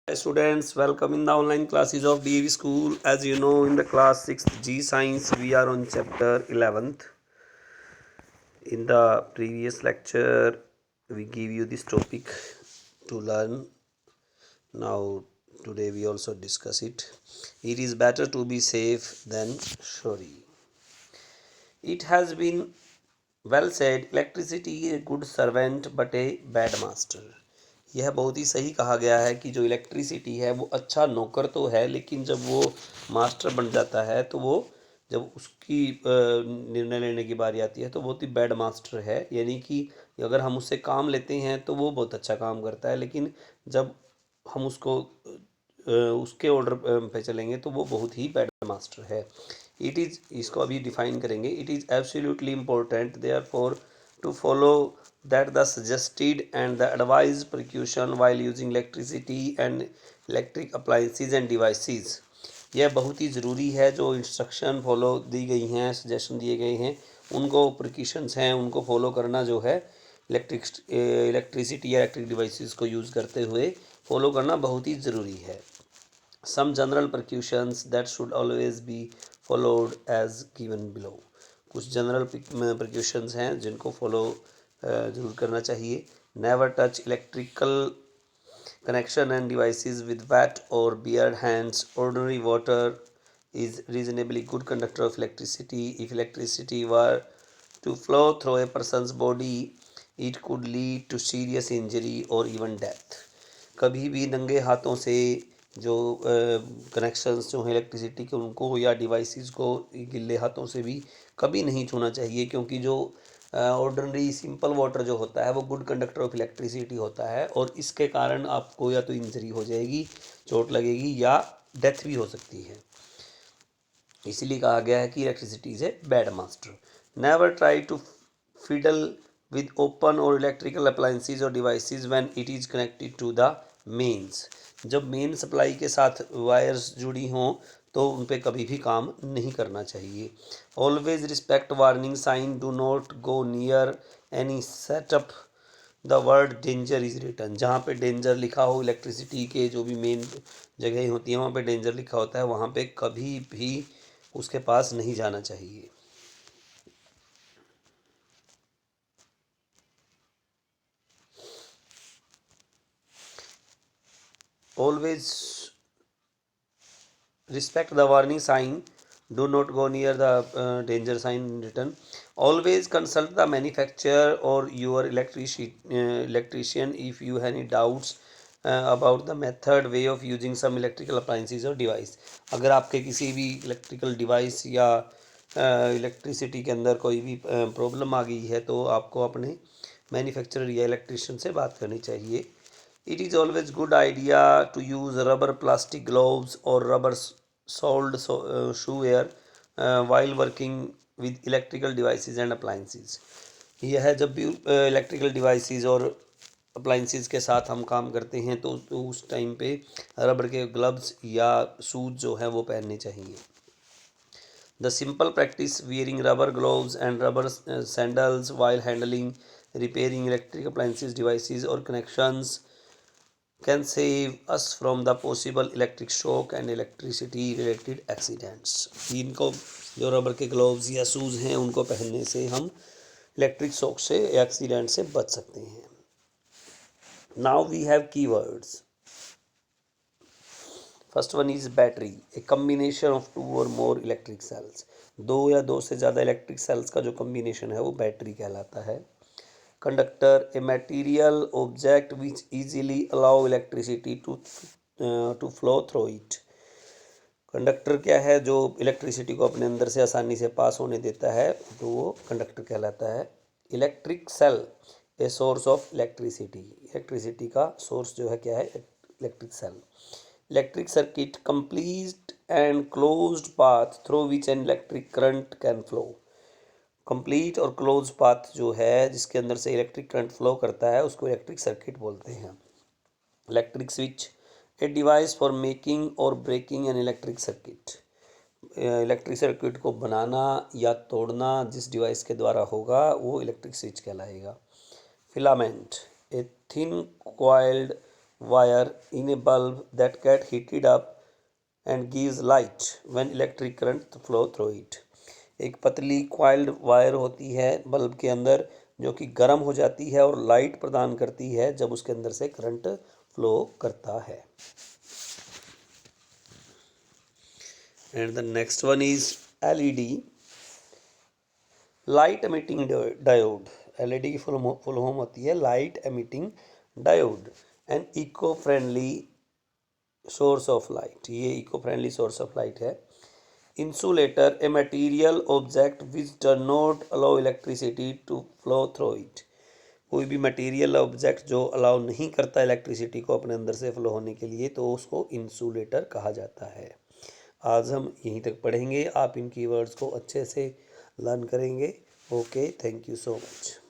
Hi students, welcome in the online classes of DAV School. As you know, in the class 6th G Science, we are on chapter 11th. In the previous lecture, we give you this topic to learn. Now, today we also discuss it. It is better to be safe than sorry. It has been well said, electricity is a good servant but a bad master. यह बहुत ही सही कहा गया है कि जो electricity है वो अच्छा नौकर तो है, लेकिन जब वो मास्टर बन जाता है तो वो जब उसकी निर्णय लेने की बारी आती है तो बहुत ही बैड मास्टर है। यानी कि अगर हम उससे काम लेते हैं तो वो बहुत अच्छा काम करता है, लेकिन जब हम उसको उसके ऑर्डर पे चलेंगे तो वो बहुत ही बैड मास्टर है। इट इज़, इसको अभी डिफाइन करेंगे। It is absolutely important there for to follow that the suggested and the advised precaution while using electricity and electric appliances and devices। यह बहुत ही ज़रूरी है, जो इंस्ट्रक्शन फॉलो दी गई हैं, सजेशन दिए गए हैं, उनको प्रिकॉशंस हैं उनको फॉलो करना जो है इलेक्ट्रिसिटी या इलेक्ट्रिक डिवाइसेस को यूज़ करते हुए फॉलो करना बहुत ही ज़रूरी है। Some general precautions that should always be followed as given below. कुछ जनरल प्रिकॉशंस हैं जिनको फॉलो ज़रूर करना चाहिए। Never touch electrical connection and devices with wet or bare hands. Ordinary water is reasonably good conductor of electricity. If electricity were to flow through a person's body, it could lead to serious injury or even death। कभी भी नंगे हाथों से जो connections जो हैं electricity के, उनको या डिवाइसेस को गिले हाथों से भी कभी नहीं छूना चाहिए, क्योंकि जो ऑर्डिनरी सिंपल वाटर जो होता है वो गुड कंडक्टर ऑफ इलेक्ट्रिसिटी होता है, और इसके कारण आपको या तो इंजरी हो जाएगी, चोट लगेगी, या डेथ भी हो सकती है। इसीलिए कहा गया है कि electricity is a bad master. Never try to fiddle with open or electrical appliances or devices when it is connected to the mains। जब मेन सप्लाई के साथ वायर्स जुड़ी हों तो उन पे कभी भी काम नहीं करना चाहिए। Always respect warning sign, do not go near any setup the word danger is written. जहाँ पे डेंजर लिखा हो, इलेक्ट्रिसिटी के जो भी मेन जगह होती है वहाँ पे डेंजर लिखा होता है, वहाँ पे कभी भी उसके पास नहीं जाना चाहिए। Always respect the warning sign, do not go near the danger sign written। Always consult the manufacturer or your electrician if you have any doubts about the method way of using some electrical appliances or device। अगर आपके किसी भी electrical device या electricity के अंदर कोई भी problem आ गई है तो आपको अपने मैन्युफैक्चरर या इलेक्ट्रिशियन से बात करनी चाहिए। It is always good idea to use rubber plastic gloves or rubber soled shoe wear while working with electrical devices and appliances। यह है, जब भी इलेक्ट्रिकल डिवाइसेस और अप्लाइंसेस के साथ हम काम करते हैं तो उस टाइम पे रबर के ग्लव्स या शूज जो हैं वो पहनने चाहिए। The simple practice wearing rubber gloves and rubber sandals while handling, repairing electric appliances, devices or connections can save us from the possible electric shock and electricity related accidents। इनको जो rubber के gloves या shoes हैं उनको पहनने से हम electric shock से या एक्सीडेंट से बच सकते हैं। Now we have keywords. First one is battery, a combination of two और मोर इलेक्ट्रिक सेल्स। दो या दो से ज़्यादा इलेक्ट्रिक सेल्स का जो कम्बिनेशन है वो बैटरी कहलाता है। Conductor, a material object which easily allow electricity to flow through it. Conductor क्या है, जो इलेक्ट्रिसिटी को अपने अंदर से आसानी से पास होने देता है, तो वो कंडक्टर कहलाता है। Electric cell, a source of electricity, electricity का सोर्स जो है क्या है, electric cell. Electric circuit, complete and closed path through which an electric current can flow. Complete और क्लोज पाथ जो है जिसके अंदर से इलेक्ट्रिक करंट फ्लो करता है उसको इलेक्ट्रिक सर्किट बोलते हैं। Electric switch, a device for making और breaking an electric circuit. Electric circuit को बनाना या तोड़ना जिस डिवाइस के द्वारा होगा वो इलेक्ट्रिक स्विच कहलाएगा। Filament, a thin coiled wire in a bulb that get heated up and gives light when electric current flow through it. एक पतली कॉइल्ड वायर होती है बल्ब के अंदर जो कि गर्म हो जाती है और लाइट प्रदान करती है जब उसके अंदर से करंट फ्लो करता है. And the next one is LED, light emitting diode. LED की फुल फॉर्म होती है light emitting diode. And eco friendly source of light. ये eco friendly source of light है. Insulator, a material object which does not allow electricity to flow through it. कोई भी material object जो allow नहीं करता electricity को अपने अंदर से फ्लो होने के लिए, तो उसको इंसुलेटर कहा जाता है. आज हम यहीं तक पढ़ेंगे. आप इन कीवर्ड्स को अच्छे से लर्न करेंगे. Okay, thank you so much.